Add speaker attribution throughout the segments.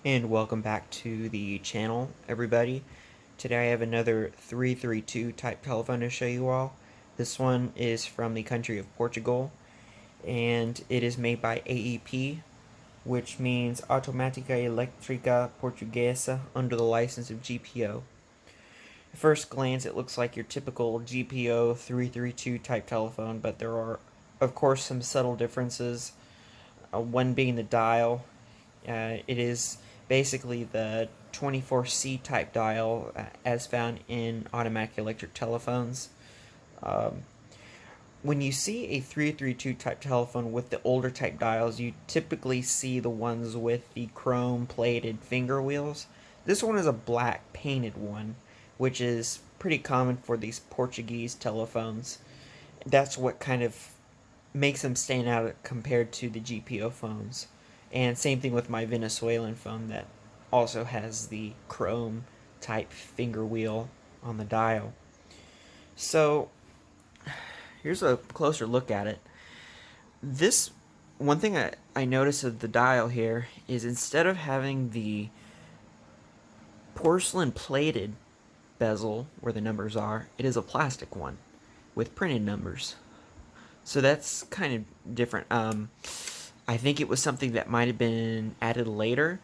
Speaker 1: And welcome back to the channel, everybody. Today I have another 332 type telephone to show you all. This one is from the country of Portugal, and it is made by AEP, which means Automática Elétrica Portuguesa, under the license of GPO. At first glance, it looks like your typical GPO 332 type telephone, but there are, of course, some subtle differences. One being the dial. It is basically the 24C type dial as found in automatic electric telephones. Um, when you see a 332 type telephone with the older type dials, you typically see the ones with the chrome plated finger wheels. This one is a black painted one, which is pretty common for these Portuguese telephones. That's what kind of makes them stand out compared to the GPO phones. And same thing with my Venezuelan phone that also has the chrome type finger wheel on the dial. So here's a closer look at it. This one thing I noticed of the dial here is instead of having the porcelain plated bezel where the numbers are, it is a plastic one with printed numbers. So that's kind of different. I think it was something that might have been added later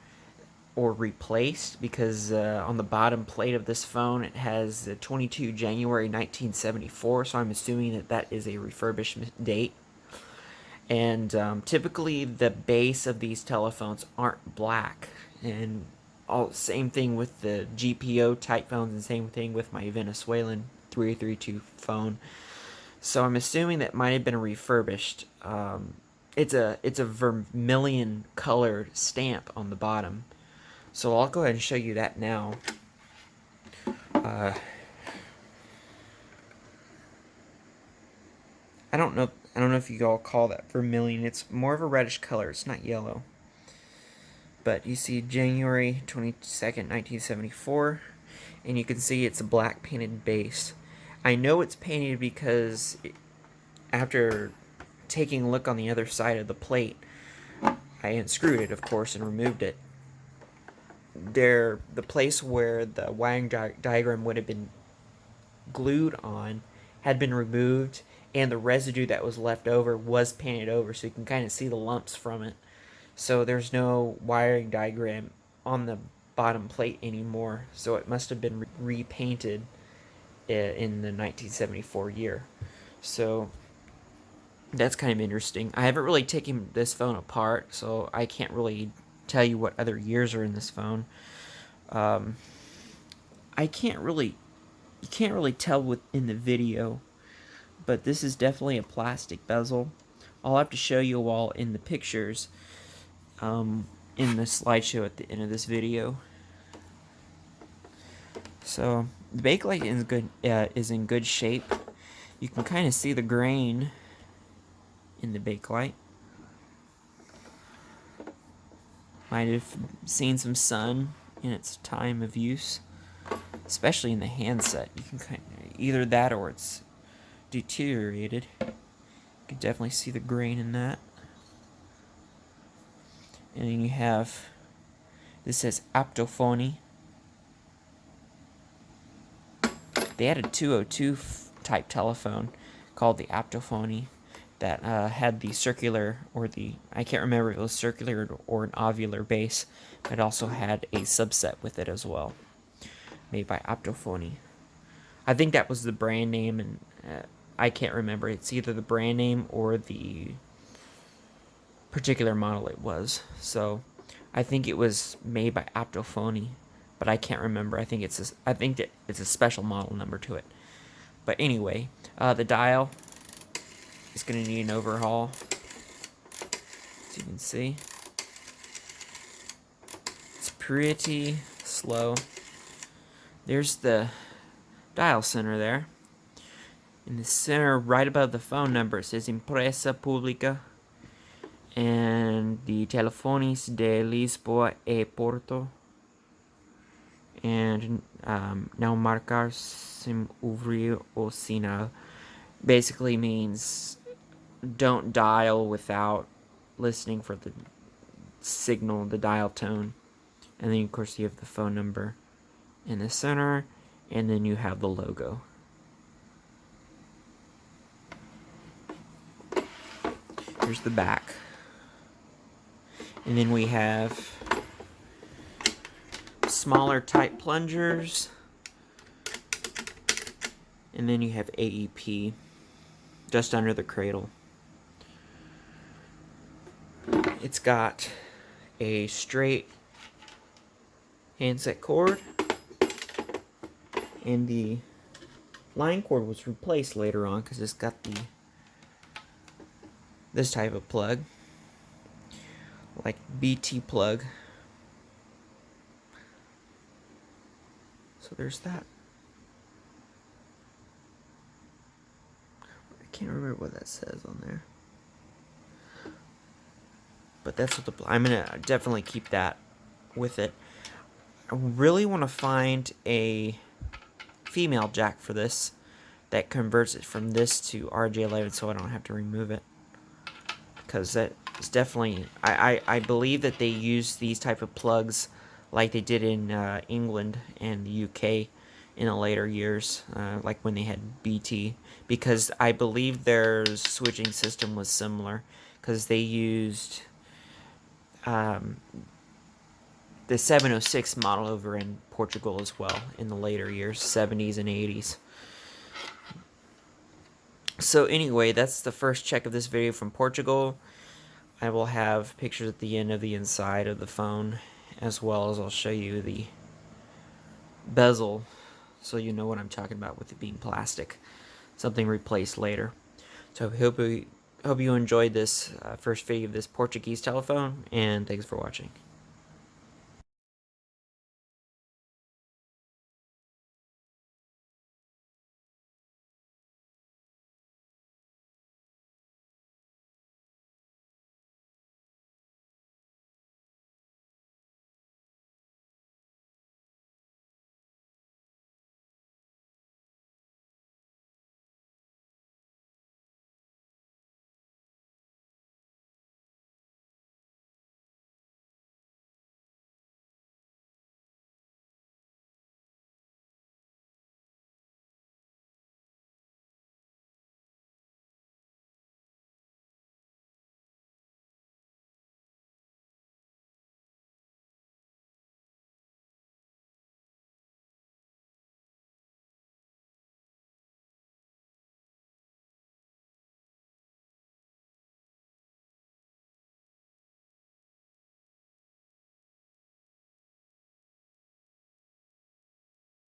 Speaker 1: or replaced because on the bottom plate of this phone it has 22 January 1974, so I'm assuming that that is a refurbishment date. And typically the base of these telephones aren't black, and same thing with the GPO type phones, and same thing with my Venezuelan 332 phone. So I'm assuming that might have been refurbished. It's a vermilion colored stamp on the bottom. So I'll go ahead and show you that now. I don't know if you all call that vermilion. It's more of a reddish color. It's not yellow. But you see January 22nd, 1974, and you can see it's a black painted base. I know it's painted because after taking a look on the other side of the plate, I unscrewed it, of course, and removed it. The place where the wiring diagram would have been glued on had been removed, and the residue that was left over was painted over, so you can kind of see the lumps from it. So there's no wiring diagram on the bottom plate anymore, so it must have been repainted in the 1974 year. So that's kind of interesting. I haven't really taken this phone apart, so I can't really tell you what other years are in this phone. I can't really, you can't really tell in the video, but this is definitely a plastic bezel. I'll have to show you all in the pictures in the slideshow at the end of this video. So the bakelite is in good shape. You can kind of see the grain in the bakelite. Might have seen some sun in its time of use, especially in the handset. You can kind of, either that or it's deteriorated. You can definitely see the grain in that. And then you have, this says Aptophony. They had a 202 type telephone called the Aptophony that had the circular, or the, I can't remember if it was circular or an ovular base, but it also had a subset with it as well, made by Aptophony. I think that was the brand name, and I can't remember. It's either the brand name or the particular model it was. So I think it was made by Aptophony, but I can't remember. I think it's a special model number to it. But anyway, the dial is going to need an overhaul, as you can see. It's pretty slow. There's the dial center there. In the center, right above the phone number, it says Empresa Pública, and the Telefones de Lisboa e Porto, and now marcar sem ouvir o sinal basically means don't dial without listening for the signal, the dial tone. And then of course you have the phone number in the center, and then you have the logo. Here's the back. And then we have smaller type plungers. And then you have AEP just under the cradle. It's got a straight handset cord, and the line cord was replaced later on because it's got this type of plug, like BT plug. So there's that. I can't remember what that says on there, but that's what I'm gonna definitely keep that with it. I really want to find a female jack for this that converts it from this to RJ11 so I don't have to remove it, because that is definitely, I believe that they use these type of plugs like they did in England and the UK in the later years, like when they had BT, because I believe their switching system was similar, because they used the 706 model over in Portugal as well in the later years, 70s and 80s. So anyway, that's the first check of this video from Portugal. I will have pictures at the end of the inside of the phone, as well as I'll show you the bezel so you know what I'm talking about with it being plastic, something replaced later. So I hope you enjoyed this first video of this Portuguese telephone, and thanks for watching.